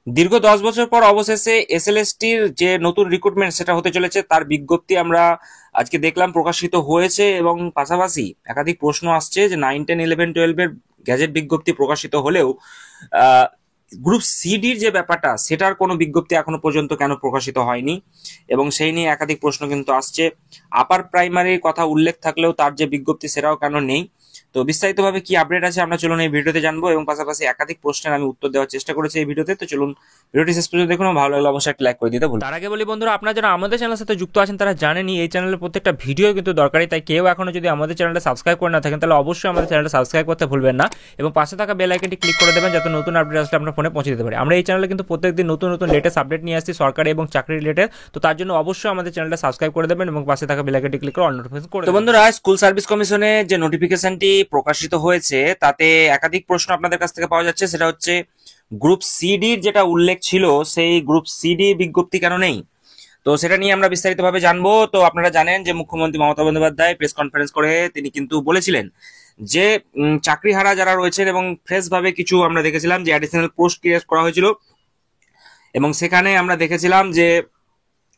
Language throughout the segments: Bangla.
দীর্ঘ 10 বছর পর অবশেষে এসএলএসটির যে নতুন রিক্রুটমেন্ট সেটা হতে চলেছে তার বিজ্ঞপ্তি আমরা আজকে দেখলাম প্রকাশিত হয়েছে, এবং পাশাপাশি একাধিক প্রশ্ন আসছে যে 9, 10, 11, 12 এর গ্যাজেট বিজ্ঞপ্তি প্রকাশিত হলেও গ্রুপ সিডির যে ব্যাপারটা সেটার কোনো বিজ্ঞপ্তি এখনো পর্যন্ত কেন প্রকাশিত হয়নি, এবং সেই নিয়ে একাধিক প্রশ্ন কিন্তু আসছে। আপার প্রাইমারির কথা উল্লেখ থাকলেও তার যে বিজ্ঞপ্তি সেটাও কেন নেই। তো বিস্তারিতভাবে কি আপডেট আছে আমরা চলুন এই ভিডিওতে জানবো, এবং পাশাপাশি একাধিক প্রশ্নের আমি উত্তর দেওয়ার চেষ্টা করেছি এই ভিডিওতে। তো চলুন ভিডিওটি শেষ পর্যন্ত দেখুন, ভালো লাগলে অবশ্যই একটা লাইক করে দিতে ভুলবেন না। তার আগে বলি বন্ধুরা, আপনারা যারা আমাদের চ্যানেলের সাথে যুক্ত আছেন তারা জানেনই এই চ্যানেলের প্রত্যেকটা ভিডিও কিন্তু দরকারি, তাই কেউ এখনো যদি আমাদের চ্যানেলটা সাবস্ক্রাইব করে না থাকেন তাহলে অবশ্যই আমাদের চ্যানেলটা সাবস্ক্রাইব করতে ভুলবেন না, এবং পাশে থাকা বেল আইকনটি ক্লিক করে দেবেন যাতে নতুন আপডেট আসলে আপনার ফোনে পৌঁছে দিতে পারে। আমরা এই চ্যানেলে কিন্তু প্রত্যেকদিন নতুন নতুন লেটেস্ট আপডেট নিয়ে আসছি সরকারি এবং চাকরি রিলেটেড, তো তার জন্য অবশ্যই আমাদের চ্যানেলটা সাবস্ক্রাইব করে দেবেন এবং পাশে থাকা বেল আইকনটি ক্লিক করে অল নোটিফিকেশন করে তো দেবেন। বন্ধুরা, স্কুল সার্ভিস কমিশনে যে নোটিফিকেশনটি প্রকাশিত হয়েছে তাতে একাধিক প্রশ্ন আপনাদের কাছ থেকে পাওয়া যাচ্ছে। সেটা হচ্ছে গ্রুপ সিডির যেটা উল্লেখ ছিল সেই গ্রুপ সিডি বিজ্ঞপ্তি কেন নেই। তো সেটা নিয়ে আমরা বিস্তারিতভাবে জানবো। তো আপনারা জানেন যে মুখ্যমন্ত্রী মমতা বন্দ্যোপাধ্যায় প্রেস কনফারেন্স করে তিনি কিন্তু বলেছিলেন যে চাকরিহারা যারা রয়েছেন, এবং ফ্রেশ ভাবে কিছু আমরা দেখেছিলাম যে অ্যাডিশনাল পোস্ট ক্রিয়েট করা হয়েছিল, এবং সেখানে আমরা দেখেছিলাম যে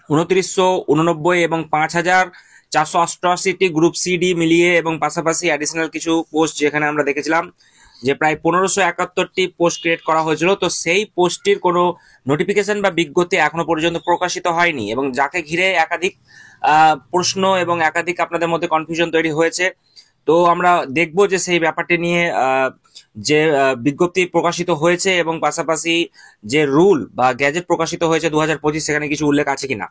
2989 এবং 5488টি গ্রুপ সিডি মিলিয়ে, এবং পাশাপাশি অ্যাডিশনাল কিছু পোস্ট যেখানে আমরা দেখেছিলাম যে প্রায় 1571টি পোস্ট ক্রিয়েট করা হয়েছিল। তো সেই পোস্টটির কোনো নোটিফিকেশন বা বিজ্ঞপ্তি এখনো পর্যন্ত প্রকাশিত হয়নি, এবং যাকে ঘিরে একাধিক প্রশ্ন এবং একাধিক আপনাদের মধ্যে কনফিউশন তৈরি হয়েছে। তো আমরা দেখব যে সেই ব্যাপারটি নিয়ে যে বিজ্ঞপ্তি প্রকাশিত হয়েছে এবং পাশাপাশি যে রুল বা গ্যাজেট প্রকাশিত হয়েছে 2025, সেখানে কিছু উল্লেখ আছে কিনা।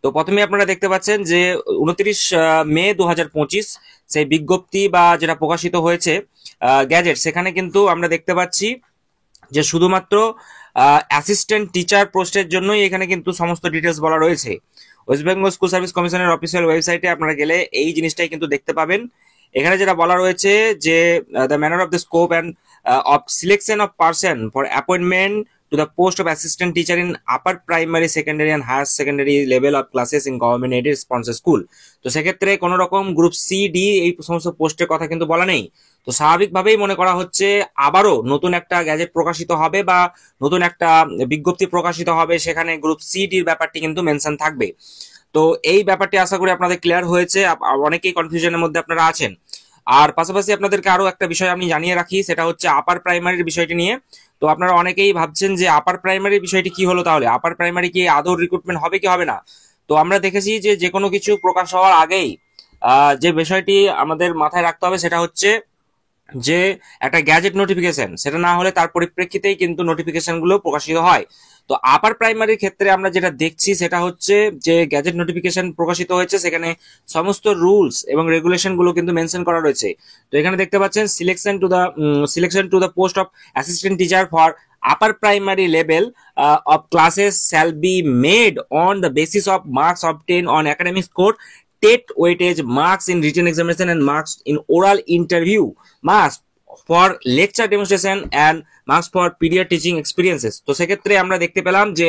তো প্রথমে আপনারা দেখতে পাচ্ছেন যে 29 মে 2025 সেই বিজ্ঞপ্তি বা যেটা প্রকাশিত হয়েছে গ্যাজেট, সেখানে কিন্তু আমরা দেখতে পাচ্ছি যে শুধুমাত্র অ্যাসিস্ট্যান্ট টিচার পোস্টের জন্যই এখানে কিন্তু সমস্ত ডিটেলস বলা রয়েছে। ওয়েস্ট বেঙ্গল স্কুল সার্ভিস কমিশনের অফিসিয়াল ওয়েবসাইটে আপনারা গেলে এই জিনিসটাই কিন্তু দেখতে পাবেন। এখানে যেটা বলা রয়েছে যে the manner of the scope and of selection of person for appointment to the post of assistant teacher in upper primary, secondary and higher secondary level of classes in government aided sponsor school। তো সেক্ষেত্রে কোনো রকম গ্রুপ সি ডি এই সমস্ত পোস্টের কথা কিন্তু বলা নেই। তো স্বাভাবিকভাবেই মনে করা হচ্ছে আবারও নতুন একটা গ্যাজেট প্রকাশিত হবে বা নতুন একটা বিজ্ঞপ্তি প্রকাশিত হবে, সেখানে গ্রুপ সি ডির ব্যাপারটি কিন্তু মেনশন থাকবে। তো এই ব্যাপারটি আশা করি আপনাদের ক্লিয়ার হয়েছে। অনেকেই কনফিউশনের মধ্যে আপনারা আছেন। আর পাশাপাশি আপনাদেরকে আরো একটা বিষয় আমি জানিয়ে রাখি, সেটা হচ্ছে আপার প্রাইমারির বিষয়টি নিয়ে। তো আপনারা অনেকেই ভাবছেন যে আপার প্রাইমারির বিষয়টি কি হলো, তাহলে আপার প্রাইমারি কি আদৌ রিক্রুটমেন্ট হবে কি হবে না। তো আমরা দেখেছি যে যে কোনো কিছু প্রকাশ হওয়ার আগেই যে বিষয়টি আমাদের মাথায় রাখতে হবে সেটা হচ্ছে যে একটা গ্যাজেট নোটিফিকেশন, সেটা না হলে তার পরিপ্রেক্ষিতেই কিন্তু নোটিফিকেশন গুলো প্রকাশিত হয়। তো আপার প্রাইমারির ক্ষেত্রে আমরা যেটা দেখছি সেটা হচ্ছে যে গ্যাজেট নোটিফিকেশন প্রকাশিত হয়েছে, সেখানে সমস্ত রুলস এবং রেগুলেশন গুলো কিন্তু মেনশন করা রয়েছে। তো এখানে দেখতে পাচ্ছেন selection to the post of assistant teacher for upper primary level of classes shall be made on the basis of marks obtained on academic score, TET weightage, marks in written examination and marks in oral interview, marks for lecture demonstration and marks for period teaching experiences। তো সেক্ষেত্রে আমরা দেখতে পেলাম যে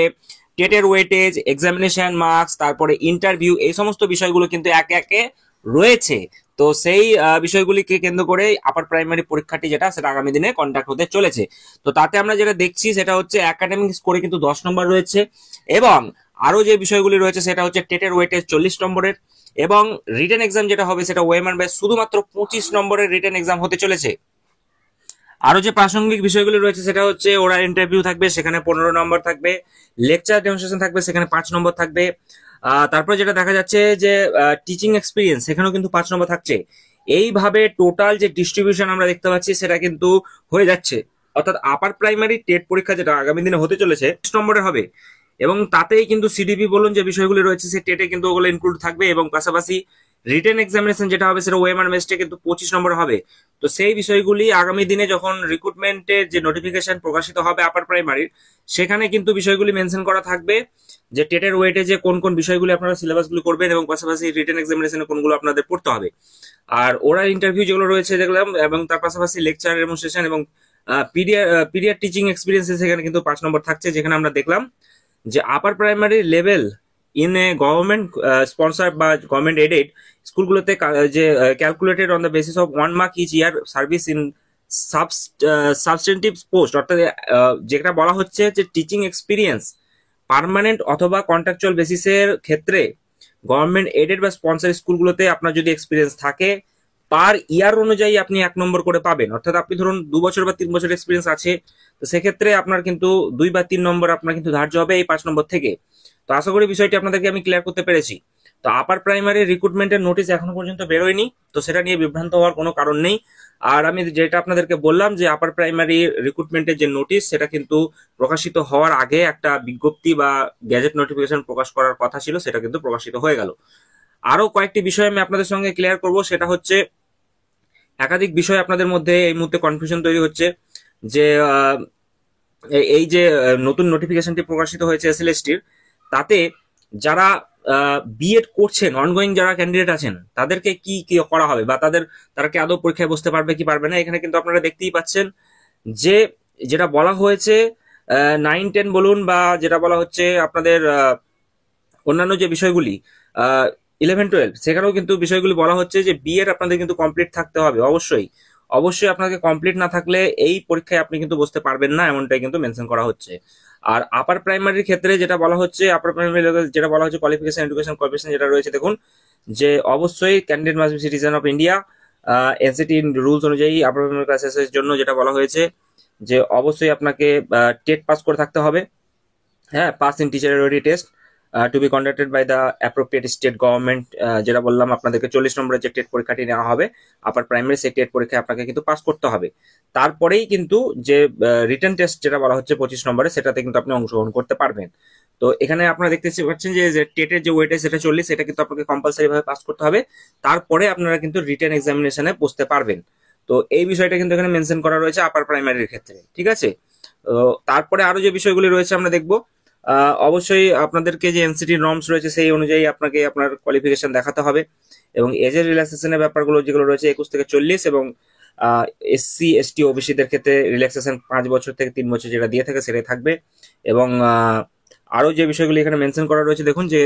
টেটের ওয়েটেজ, এক্সামিনেশন মার্কস, তারপরে ইন্টারভিউ, এই সমস্ত বিষয়গুলো কিন্তু একে একে রয়েছে। তো সেই বিষয়গুলিকে কেন্দ্র করে আপার প্রাইমারি পরীক্ষাটি যেটা সেটা আগামী দিনে কন্ডাক্ট হতে চলেছে। তো তাতে আমরা যেটা দেখছি সেটা হচ্ছে একাডেমিক স্কোরে কিন্তু 10 নম্বর রয়েছে, এবং আরো যে বিষয়গুলি রয়েছে সেটা হচ্ছে টেটের ওয়েটেজ 40 নম্বরের, এবং রিটেন এক্সাম যেটা হবে সেটা ওয়েমান ব্যাচ শুধুমাত্র 25 নম্বরের রিটেন এক্সাম হতে চলেছে। আরো যে প্রাসঙ্গিক বিষয়গুলো রয়েছে সেটা হচ্ছে ওরাল ইন্টারভিউ থাকবে, সেখানে 15 নম্বর থাকবে, লেকচার ডেমনস্ট্রেশন থাকবে, সেখানে 5 নম্বর থাকবে। তারপরে যেটা দেখা যাচ্ছে যে টিচিং এক্সপিরিয়েন্স, সেখানেও কিন্তু 5 নম্বর থাকছে। এইভাবে টোটাল যে ডিস্ট্রিবিউশন আমরা দেখতে পাচ্ছি সেটা কিন্তু হয়ে যাচ্ছে, অর্থাৎ আপার প্রাইমারি টেট পরীক্ষা যেটা আগামী দিনে হতে চলেছে 20 নম্বরের হবে, এবং তাতেই কিন্তু সিডিপি বলুন যে বিষয়গুলি রয়েছে সে টেটে কিন্তু ওগুলো ইনক্লুড থাকবে, এবং পাশাপাশি রিটেন এক্সামিনেশন যেটা হবে সেটা ওএমআর মেস্টে কিন্তু 25 নম্বর হবে। তো সেই বিষয়গুলি আগামী দিনে যখন রিক্রুটমেন্টের যে নোটিফিকেশন প্রকাশিত হবে আপার প্রাইমারির, সেখানে কিন্তু বিষয়গুলি মেনশন করা থাকবে যে টেটের ওয়েটে যে কোন কোন বিষয়গুলি আপনারা সিলেবাসগুলি করবেন, এবং পাশাপাশি রিটেন এক্সামিনেশনে কোনগুলো আপনাদের পড়তে হবে। আর ওরাল ইন্টারভিউ যেগুলো রয়েছে দেখলাম, এবং তার পাশাপাশি লেকচার ডেমনস্ট্রেশন এবং পিরিয়ড টিচিং এক্সপিরিয়েন্সে সেখানে কিন্তু 5 নম্বর থাকছে, যেখানে আমরা দেখলাম যে upper primary level in a government sponsor বা গভর্নমেন্ট এডেড স্কুলগুলোতে যে calculated on the basis of 1 mark each year service in substantive post, অর্থাৎ যেটা বলা হচ্ছে যে টিচিং এক্সপিরিয়েন্স পার্মানেন্ট অথবা কন্ট্রাকচুয়াল বেসিসের ক্ষেত্রে গভর্নমেন্ট এডেড বা স্পন্সর স্কুলগুলোতে আপনার যদি এক্সপিরিয়েন্স থাকে পার ইয়ার অনুযায়ী আপনি 1 নম্বর করে পাবেন। অর্থাৎ আপনি ধরুন 2 বছর বা 3 বছর এক্সপিরিয়েন্স আছে, তো সেক্ষেত্রে আপনার কিন্তু 2 বা 3 নম্বর আপনার কিন্তু ধার্য হবে এই 5 নম্বর থেকে। তো আশা করি বিষয়টি আপনাদেরকে আমি ক্লিয়ার করতে পেরেছি। তো আপার প্রাইমারি রিক্রুটমেন্টের নোটিশ এখনো পর্যন্ত বেরোয়নি, তো সেটা নিয়ে বিভ্রান্ত হওয়ার কোনো কারণ নেই। আর আমি যেটা আপনাদেরকে বললাম যে আপার প্রাইমারি রিক্রুটমেন্টের যে নোটিশ সেটা কিন্তু প্রকাশিত হওয়ার আগে একটা বিজ্ঞপ্তি বা গ্যাজেট নোটিফিকেশন প্রকাশ করার কথা ছিল, সেটা কিন্তু প্রকাশিত হয়ে গেল। আরো কয়েকটি বিষয় আমি আপনাদের সঙ্গে ক্লিয়ার করব, সেটা হচ্ছে একাধিক বিষয় আপনাদের মধ্যে এই মুহূর্তে কনফিউশন তৈরি হচ্ছে যে এই যে নতুন নোটিফিকেশনটি প্রকাশিত হয়েছে এসএলএসটির, তাতে যারা বিএড করছেন অনগোয়িং যারা ক্যান্ডিডেট আছেন তাদেরকে কি কি করা হবে বা তারা কি আদৌ পরীক্ষায় বসতে পারবে কি পারবে না। এখানে কিন্তু আপনারা দেখতেই পাচ্ছেন যে যেটা বলা হয়েছে 9-10 বলুন বা যেটা বলা হচ্ছে আপনাদের অন্যান্য যে বিষয়গুলি 11-12 সেখানেও কিন্তু বিষয়গুলি বলা হচ্ছে যে বিএড আপনাদের কিন্তু কমপ্লিট থাকতে হবে অবশ্যই। অবশ্যই আপনাকে কমপ্লিট না থাকলে এই পরীক্ষায় আপনি কিন্তু বসতে পারবেন না, এমনটাই কিন্তু মেনশন করা হচ্ছে। আর আপার প্রাইমারির ক্ষেত্রে যেটা বলা হচ্ছে, আপার প্রাইমারি যেটা বলা হচ্ছে কোয়ালিফিকেশন এডুকেশন কোয়ালিফিকেশন যেটা রয়েছে, দেখুন যে অবশ্যই candidate must be citizen of India. NCT rules অনুযায়ী আপার প্রাইমারি ক্লাসেসের জন্য যেটা বলা হয়েছে যে অবশ্যই আপনাকে টেট পাস করে থাকতে হবে, হ্যাঁ, pass in teacher ability test to be conducted by the appropriate state government. যেটা বললাম আপনাদেরকে 40 নম্বরের যে টেট পরীক্ষাটি নেওয়া হবে আপার প্রাইমারি, সেই টেট পরীক্ষায় আপনাকে কিন্তু পাস করতে হবে। তারপরেই কিন্তু যে রিটেন টেস্ট যেটা বলা হচ্ছে 25 নম্বরে, সেটাতে কিন্তু আপনি অংশগ্রহণ করতে পারবেন। তো এখানে আপনারা দেখতে পাচ্ছেন যে টেটের যে ওয়েটেজ সেটা 40, সেটা কিন্তু আপনাকে কম্পালসারি ভাবে পাস করতে হবে, তারপরে আপনারা কিন্তু রিটেন এক্সামিনেশনে বসতে পারবেন। তো এই বিষয়টা কিন্তু এখানে মেনশন করা রয়েছে আপার প্রাইমারির ক্ষেত্রে, ঠিক আছে। তারপরে আরো যে বিষয়গুলি রয়েছে আমরা দেখবো। অবশ্যই আপনাদেরকে যে এনসিটি নর্মস রয়েছে সেই অনুযায়ী আপনাকে আপনার কোয়ালিফিকেশন দেখাতে হবে, এবং এজের রিল্যাক্সেশনের ব্যাপারগুলো যেগুলো রয়েছে 21 থেকে 40, এবং এসসি এসটি ওবিসিদের ক্ষেত্রে রিল্যাক্সেশন 5 বছর থেকে 3 বছর যেটা দিয়ে থাকে সেটাই থাকবে। এবং আরো যে বিষয়গুলি এখানে মেনশন করা রয়েছে, দেখুন যে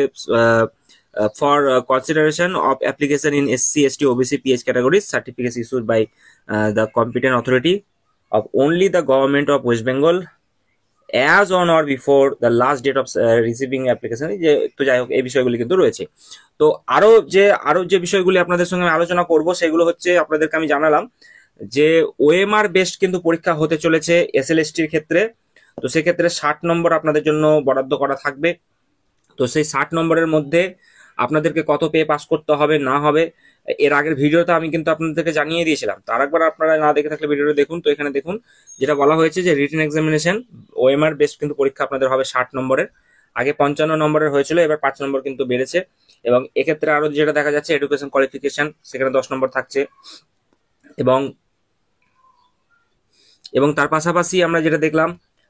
for consideration of application in SC ST OBC PH categories certificate issued by the competent authority of only the government of West Bengal as on or before the last date of receiving application। যে তো যাই হোক এই বিষয়গুলি কিন্তু রয়েছে। তো আরো যে বিষয়গুলি আপনাদের সঙ্গে আলোচনা করব সেগুলো হচ্ছে আপনাদেরকে আমি জানালাম যে ওএমআর বেসড কিন্তু পরীক্ষা হতে চলেছে এসএলএসটির ক্ষেত্রে। তো সেক্ষেত্রে 60 নম্বর আপনাদের জন্য বরাদ্দ করা থাকবে। তো সেই 60 নম্বরের মধ্যে আপনাদেরকে কত পেয়ে পাস করতে হবে না হবে এর আগের ভিডিওতে আমি কিন্তু আপনাদেরকে জানিয়ে দিয়েছিলাম। তার একবার আপনারা না দেখে থাকলে ভিডিওটা দেখুন। তো এখানে দেখুন যেটা বলা হয়েছে যে রিটেন এক্সামিনেশন ওএমআর বেসড কিন্তু পরীক্ষা আপনাদের হবে 60 নম্বরের। আগে 55 নম্বরের হয়েছিল, এবার 5 নম্বর কিন্তু বেড়েছে। এবং এক্ষেত্রে আরো যেটা দেখা যাচ্ছে এডুকেশন কোয়ালিফিকেশন সেখানে 10 নম্বর থাকছে। এবং তার পাশাপাশি আমরা যেটা দেখলাম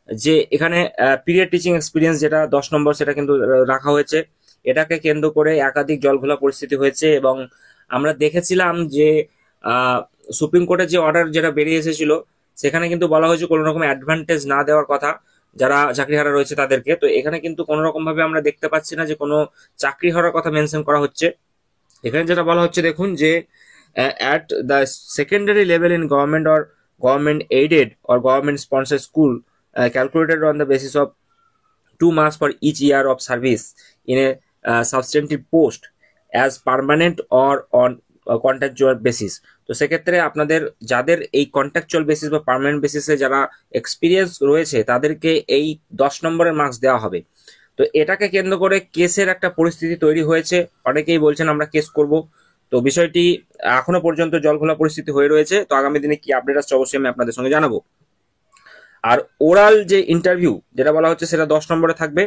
যে এখানে পিরিয়ড টিচিং এক্সপিরিয়েন্স যেটা 10 নম্বর সেটা কিন্তু রাখা হয়েছে। এটাকে কেন্দ্র করে একাধিক জলঘোলা পরিস্থিতি হয়েছে, এবং আমরা দেখেছিলাম যে সুপ্রিম কোর্টের যে অর্ডার যেটা বেরিয়ে এসেছিল সেখানে কিন্তু বলা হয়েছে কোনো রকম অ্যাডভান্টেজ না দেওয়ার কথা যারা চাকরিহারা রয়েছে তাদেরকে। তো এখানে কিন্তু কোনো রকম ভাবে আমরা দেখতে পাচ্ছি না যে কোনো চাকরি হারার কথা মেনশন করা হচ্ছে। এখানে যেটা বলা হচ্ছে দেখুন যে at the secondary level in government or government aided or government sponsored school calculated on the basis of 2 marks for each year of service in a substantive post as permanent or on contractual basis. তো সেক্ষেত্রে আপনাদের যাদের এই কন্ট্রাকচুয়াল বেসিস বা পার্মানেন্ট বেসিসে যারা এক্সপিরিয়েন্স রয়েছে তাদেরকে এই 10 নম্বরের মার্কস দেওয়া হবে। তো এটাকে কেন্দ্র করে কেসের একটা পরিস্থিতি তৈরি হয়েছে, অনেকেই বলছেন আমরা কেস করব। তো বিষয়টি এখনো পর্যন্ত জলঘোলা পরিস্থিতি হয়ে রয়েছে। তো আগামী দিনে কি আপডেট আসছে অবশ্যই আমি আপনাদের সঙ্গে জানাবো। আর ওরাল যে ইন্টারভিউ যেটা বলা হচ্ছে সেটা 10 নম্বরে থাকবে,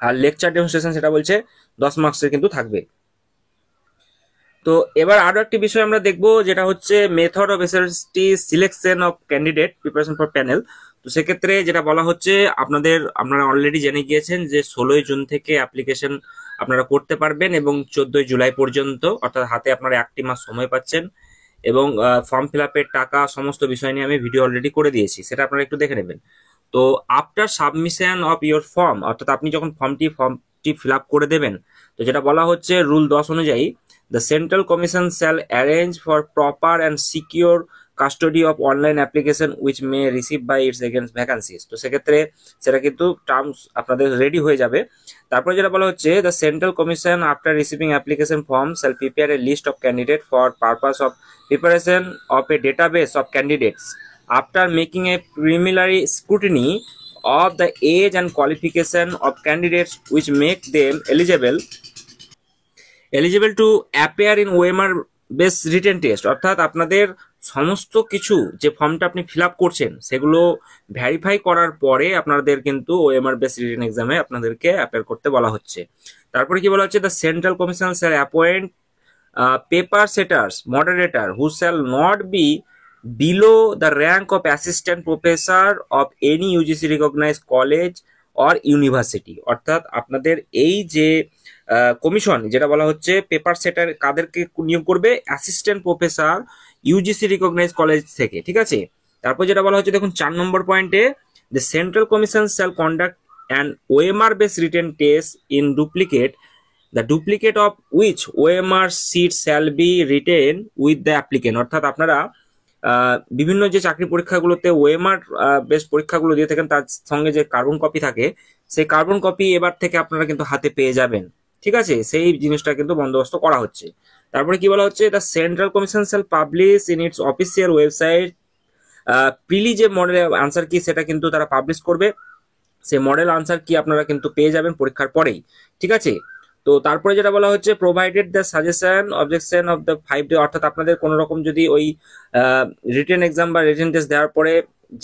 আর লেকচার ডেমনস্ট্রেশন সেটা বলছে 10 মার্কসের কিন্তু থাকবে। তো এবার আরো একটি বিষয় আমরা দেখবো যেটা হচ্ছে method of SLST selection of candidate preparation for panel. তো সেক্ষেত্রে যেটা বলা হচ্ছে আপনারা অলরেডি জেনে গিয়েছেন যে 16ই জুন থেকে অ্যাপ্লিকেশন আপনারা করতে পারবেন এবং 14ই জুলাই পর্যন্ত, অর্থাৎ হাতে আপনারা 1টি মাস সময় পাচ্ছেন। এবং ফর্ম ফিল আপের টাকা সমস্ত বিষয় নিয়ে আমি ভিডিও অলরেডি করে দিয়েছি, সেটা আপনারা একটু দেখে নেবেন। তো after submission of your form, অর্থাৎ আপনি যখন ফর্মটি ফিল আপ করে দেবেন, তো যেটা বলা হচ্ছে রুল 10 অনুযায়ী, the central commission shall arrange for proper and secure custody of online application which may receive by its against vacancies. তো সেক্ষেত্রে সেটা কিন্তু টার্মস আপনাদের রেডি হয়ে যাবে। তারপরে যেটা বলা হচ্ছে, the central commission after receiving application form shall prepare a list of candidate for purpose of preparation of a database of candidates after making a preliminary scrutiny of the age and qualification of candidates which make them eligible to appear in OMR based written test। অর্থাৎ আপনাদের সমস্ত কিছু যে ফর্মটা আপনি ফিল আপ করছেন সেগুলো ভেরিফাই করার পরে আপনাদের কিন্তু OMR বেস রিটেন এক্সামে আপনাদেরকে অ্যাপিয়ার করতে বলা হচ্ছে। তারপরে কি বলা হচ্ছে, the central commission shall appoint paper setters moderator who shall not be below the rank of assistant professor of any UGC recognized college or university। অর্থাৎ আপনাদের এই যে কমিশন যেটা বলা হচ্ছে পেপার সেটার কাদেরকে নিয়োগ করবে, assistant professor UGC recognise college থেকে, ঠিক আছে। তারপর যেটা বলা হচ্ছে দেখুন 4 নম্বর পয়েন্টে, the central commission shall conduct an OMR based written test in duplicate, the duplicate of which OMR sheet shall be written with the applicant। অর্থাৎ আপনারা বিভিন্ন যে চাকরি পরীক্ষাগুলোতে OMR বেস পরীক্ষাগুলো দিয়ে থাকেন তার সঙ্গে যে কার্বন কপি থাকে সেই কার্বন কপি এবার থেকে আপনারা কিন্তু হাতে পেয়ে যাবেন, ঠিক আছে। সেই জিনিসটা কিন্তু বন্দোবস্ত করা হচ্ছে। তারপরে কি বলা হচ্ছে, the central commission shall publish in its official website prelim যে মডেল আনসার কি সেটা কিন্তু তারা পাবলিশ করবে। সেই মডেল আনসার কি আপনারা কিন্তু পেয়ে যাবেন পরীক্ষার পরেই, ঠিক আছে। তো তারপরে যেটা বলা হচ্ছে, provided the suggestion objection of the 5 day, অর্থাৎ আপনাদের কোনো রকম যদি ওই রিটেন এক্সাম বা রিটেন টেস্ট দেওয়ার পরে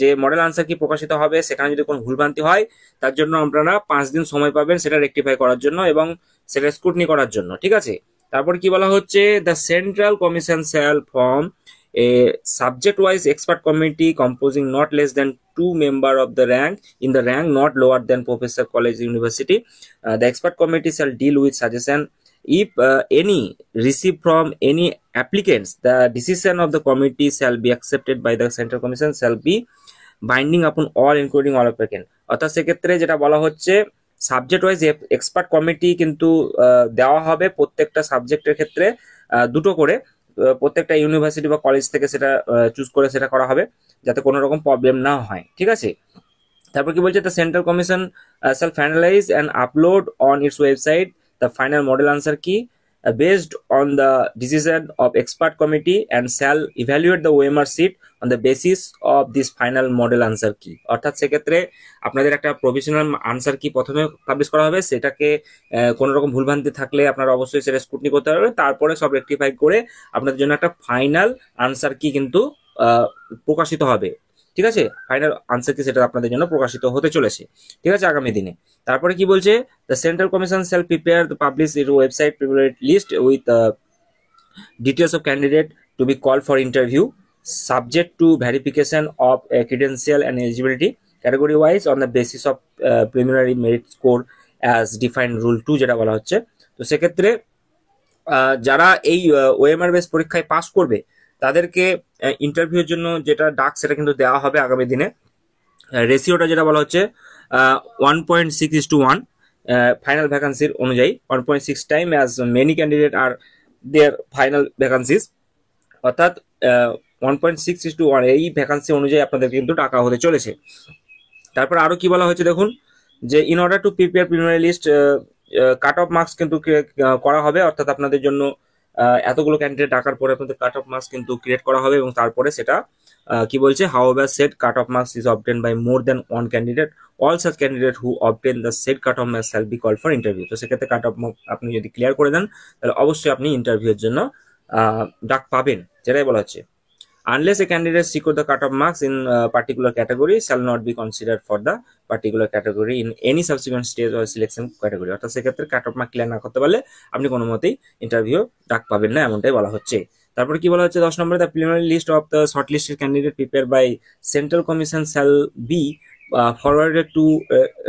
যে মডেল আনসার কি প্রকাশিত হবে সেখানে যদি কোনো ভুলভ্রান্তি হয় তার জন্য আপনারা 5 দিন সময় পাবেন সেটা রেকটিফাই করার জন্য এবং সেটা স্ক্রুটনি করার জন্য, ঠিক আছে। তারপর কি বলা হচ্ছে, the central commission shall form a subject-wise expert committee composing not less than 2 members of the rank in the rank not lower than professor college university। The expert committee shall deal with suggestion if any received from any applicants. The decision of the committee shall be accepted by the central commission shall be binding upon all including all applicants। অর্থাৎ সেক্ষেত্রে যেটা বলা হচ্ছে সাবজেক্ট ওয়াইজ এক্সপার্ট কমিটি কিন্তু দেওয়া হবে প্রত্যেকটা সাবজেক্টের ক্ষেত্রে 2টো করে, প্রত্যেকটা ইউনিভার্সিটি বা কলেজ থেকে সেটা চুজ করে সেটা করা হবে যাতে কোনো রকম প্রবলেম না হয়, ঠিক আছে। তারপর কি বলছে, the central commission shall finalise and upload on it's website the final model answer কি based on the decision of expert committee and shall evaluate the OMR sheet on the basis of this final model answer key। অর্থাৎ সেক্ষেত্রে আপনাদের একটা প্রভিশনাল আনসার কি প্রথমে পাবলিশ করা হবে, সেটাকে কোনো রকম ভুলভ্রান্তি থাকলে আপনারা অবশ্যই সেটা স্ক্রুটনি করতে হবে, তারপরে সব রেকটিফাই করে আপনাদের জন্য একটা ফাইনাল আনসার কি কিন্তু প্রকাশিত হবে, ঠিক আছে। ফাইনাল আনসার কি সেটা আপনাদের জন্য প্রকাশিত হতে চলেছে, ঠিক আছে, আগামী দিনে। তারপরে কি বলছে, the central commission shall prepare the publish it website prepared list with details of candidate to be call for interview subject to verification of credential and eligibility category wise on the basis of preliminary merit score as defined rule 2 যেটা বলা হচ্ছে। তো সেক্ষেত্রে যারা এই OMR বেস পরীক্ষায় পাস করবে তাদেরকে ইন্টারভিউর জন্য যেটা ডাক সেটা কিন্তু দেওয়া হবে আগামী দিনে। রেশিওটা যেটা বলা হচ্ছে 1.6:1 ফাইনাল ভ্যাকান্সির অনুযায়ী 1.6 time as many candidate are there final vacancies. অর্থাৎ 1.6:1 এই ভ্যাকান্সি অনুযায়ী আপনাদের কিন্তু টাকা হতে চলেছে। তারপর আরো কি বলা হয়েছে দেখুন, যে in order to prepare preliminary list cut off marks কিন্তু করা হবে। অর্থাৎ আপনাদের জন্য এতগুলো ক্যান্ডিডেট ডাকার পরে আপনাদের কাট অফ মার্কস কিন্তু ক্রিয়েট করা হবে এবং তারপরে সেটা কি বলছে, however set cut off marks is obtain by more than one candidate all such candidate who obtain the set cut off marks shall be call for interview. তো সেক্ষেত্রে কাট অফ মার্ক আপনি যদি ক্লিয়ার করে দেন তাহলে অবশ্যই আপনি ইন্টারভিউর জন্য ডাক পাবেন, যেটাই বলা হচ্ছে। Unless a candidate secure the cut-off marks in a particular category shall not be considered for the particular category in any subsequent stage or selection category। অর্থাৎ সেক্ষেত্রে কাট অফ মার্ক ক্লিয়ার না করতে পারলে আপনি কোনো মতেই ইন্টারভিউ ডাক পাবেন না, এমনটাই বলা হচ্ছে। তারপরে কি বলা হচ্ছে 10 নম্বরে, the preliminary list of the shortlisted candidate prepare by central commission shall be forwarded to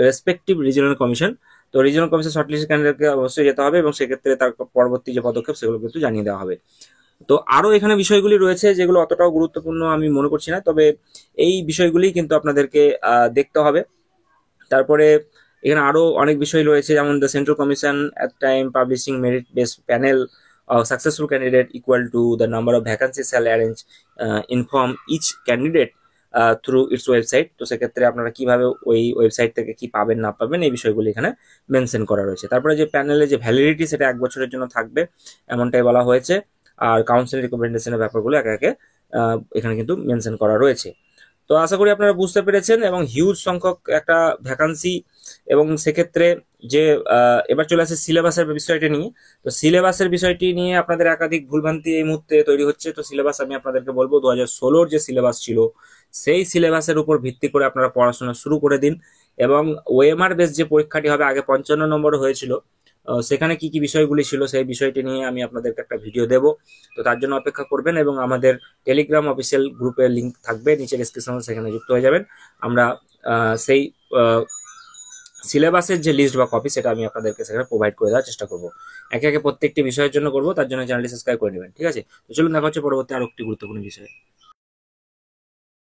respective regional commission. তো রিজিওনাল কমিশন শর্টলিস্টেড ক্যান্ডিডেটকে অবশ্যই যেতে হবে এবং সেক্ষেত্রে তার পরবর্তী যে পদক্ষেপ সেগুলো কিন্তু জানিয়ে দেওয়া হবে। তো আরো এখানে বিষয়গুলি রয়েছে যেগুলো অতটাও গুরুত্বপূর্ণ আমি মনে করছি না, তবে এই বিষয়গুলি কিন্তু আপনাদেরকে দেখতে হবে। তারপরে এখানে আরো অনেক বিষয় রয়েছে, যেমন the central commission at time publishing merit base panel successful candidate equal to the number of vacancies shall arrange inform each candidate through it's website. তো সেক্ষেত্রে আপনারা কিভাবে ওই ওয়েবসাইট থেকে কি পাবেন না পাবেন এই বিষয়গুলি এখানে মেনশন করা রয়েছে। তারপরে যে প্যানেলে যে ভ্যালিডিটি সেটা 1 বছরের জন্য থাকবে এমনটাই বলা হয়েছে। আর কাউন্সিল রিকমেন্ডেশনের ব্যাপারগুলো একে একে এখানে কিন্তু মেনশন করা রয়েছে। তো আশা করি আপনারা বুঝতে পেরেছেন এবং হিউজ সংখ্যক একটা ভ্যাকান্সি এবং সেক্ষেত্রে যে এবার চলে আসে সিলেবাসের বিষয়টি নিয়ে। তো সিলেবাসের বিষয়টি নিয়ে আপনাদের একাধিক ভুলভ্রান্তি এই মুহূর্তে তৈরি হচ্ছে। তো সিলেবাস আমি আপনাদেরকে বলবো 2016 যে সিলেবাস ছিল সেই সিলেবাসের উপর ভিত্তি করে আপনারা পড়াশোনা শুরু করে দিন এবং ওএমআর বেস যে পরীক্ষাটি হবে আগে 55 নম্বর হয়েছিল, সেখানে কি কি বিষয়গুলি ছিল সেই বিষয়টি নিয়ে আমি আপনাদেরকে একটা ভিডিও দেব। তো তার জন্য অপেক্ষা করবেন এবং আমাদের টেলিগ্রাম অফিসিয়াল গ্রুপের লিঙ্ক থাকবে নিচে ডিসক্রিপশনে, সেখানে যুক্ত হয়ে যাবেন। আমরা সেই সিলেবাসের যে লিস্ট বা কপি সেটা আমি আপনাদেরকে সেখানে প্রোভাইড করে দেওয়ার চেষ্টা করবো। একে একে প্রত্যেকটি বিষয়ের জন্য করবো, তার জন্য চ্যানেলটি সাবস্ক্রাইব করে নেবেন। ঠিক আছে, তো চলুন দেখা হচ্ছে পরবর্তী আরো একটি গুরুত্বপূর্ণ বিষয়।